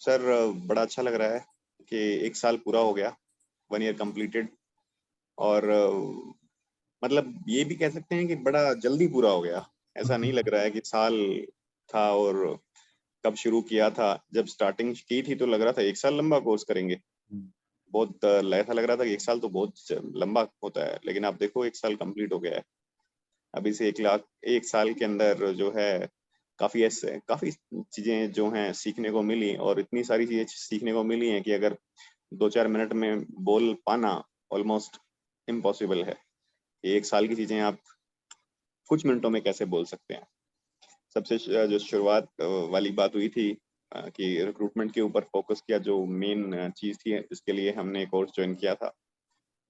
Sir, बड़ा अच्छा लग रहा है कि 1 साल पूरा हो गया, 1 ईयर कंप्लीटेड। और मतलब ये भी कह सकते हैं कि बड़ा जल्दी पूरा हो गया। ऐसा नहीं लग रहा है कि साल था। और कब शुरू किया था, जब स्टार्टिंग की थी तो लग रहा था 1 साल लंबा कोर्स करेंगे। बहुत ऐसा लग रहा था कि 1 साल तो बहुत लंबा होता है, लेकिन आप देखो 1 साल कंप्लीट हो गया है। अभी से 1 लाख 1 साल के अंदर जो है काफी चीजें जो हैं सीखने को मिली, और इतनी सारी चीजें सीखने को मिली हैं कि अगर 2-4 मिनट में बोल पाना ऑलमोस्ट इम्पॉसिबल है। ये 1 साल की चीजें आप कुछ मिनटों में कैसे बोल सकते हैं। सबसे जो शुरुआत वाली बात हुई थी कि रिक्रूटमेंट के ऊपर फोकस किया, जो मेन चीज थी इसके लिए हमने कोर्स ज्वाइन किया था,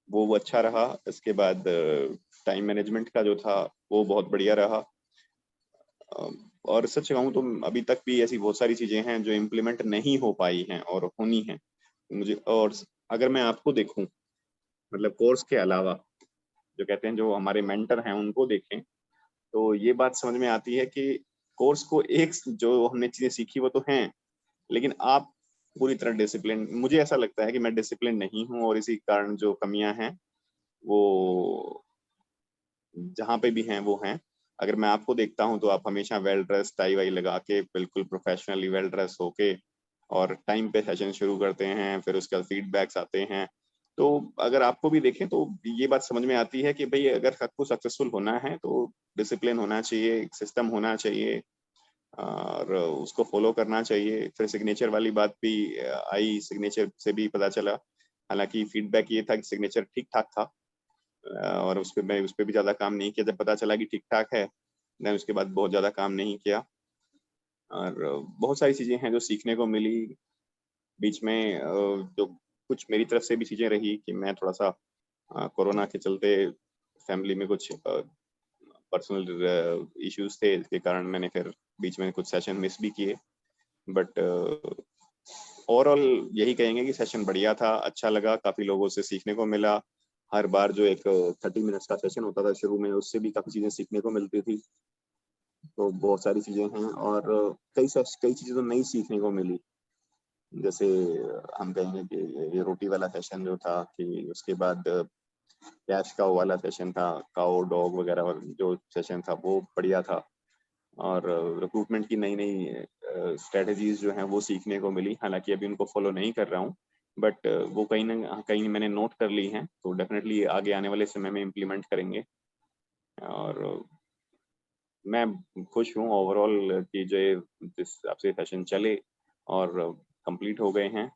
वो अच्छा रहा। इसके बाद टाइम मैनेजमेंट का जो था वो बहुत बढ़िया रहा। और सच कहूँ तो अभी तक भी ऐसी बहुत सारी चीजें हैं जो इम्प्लीमेंट नहीं हो पाई हैं और होनी हैं मुझे। और अगर मैं आपको देखूं, मतलब कोर्स के अलावा, जो कहते हैं जो हमारे मेंटर हैं उनको देखें, तो ये बात समझ में आती है कि कोर्स को एक जो हमने चीजें सीखी वो तो हैं, लेकिन आप पूरी तरह डिसिप्लिन, मुझे ऐसा लगता है कि मैं डिसिप्लिन नहीं हूँ, और इसी कारण जो कमियां हैं वो जहाँ पे भी हैं वो हैं। अगर मैं आपको देखता हूँ तो आप हमेशा वेल ड्रेस, टाई वाई लगा के, बिल्कुल प्रोफेशनली वेल ड्रेस होके और टाइम पे सेशन शुरू करते हैं, फिर उसके बाद फीडबैक्स आते हैं। तो अगर आपको भी देखें तो ये बात समझ में आती है कि भाई अगर सबको सक्सेसफुल होना है तो डिसिप्लिन होना चाहिए, एक सिस्टम होना चाहिए, और उसको फॉलो करना चाहिए। फिर सिग्नेचर वाली बात भी आई, सिग्नेचर से भी पता चला। हालांकि फीडबैक ये था कि सिग्नेचर ठीक ठाक था, और उस पर मैं उस पर भी ज्यादा काम नहीं किया। जब पता चला कि ठीक ठाक है, मैं उसके बाद बहुत ज्यादा काम नहीं किया। और बहुत सारी चीजें हैं जो सीखने को मिली बीच में। जो कुछ मेरी तरफ से भी चीजें रही कि मैं थोड़ा सा कोरोना के चलते फैमिली में कुछ पर्सनल इश्यूज थे, इसके कारण मैंने फिर बीच में कुछ सेशन मिस भी किए। बट ओवरऑल यही कहेंगे कि सेशन बढ़िया था, अच्छा लगा, काफी लोगों से सीखने को मिला। हर बार जो एक 30 मिनट्स का सेशन होता था शुरू में, उससे भी काफी चीजें सीखने को मिलती थी। तो बहुत सारी चीजें हैं, और कई चीजें तो नई सीखने को मिली। जैसे हम कहेंगे कि ये रोटी वाला सेशन जो था, कि उसके बाद कैश काउ वाला सेशन था, काउ डॉग वगैरह वाला जो सेशन था वो बढ़िया था। और रिक्रूटमेंट की नई नई स्ट्रेटजीज जो हैं वो सीखने को मिली। हालांकि अभी उनको फॉलो नहीं कर रहा हूँ, बट वो कहीं ना कहीं मैंने नोट कर ली हैं, तो डेफिनेटली आगे आने वाले समय में इम्प्लीमेंट करेंगे। और मैं खुश हूँ ओवरऑल कि जो जिस हिसाब से सेशन चले और कंप्लीट हो गए हैं।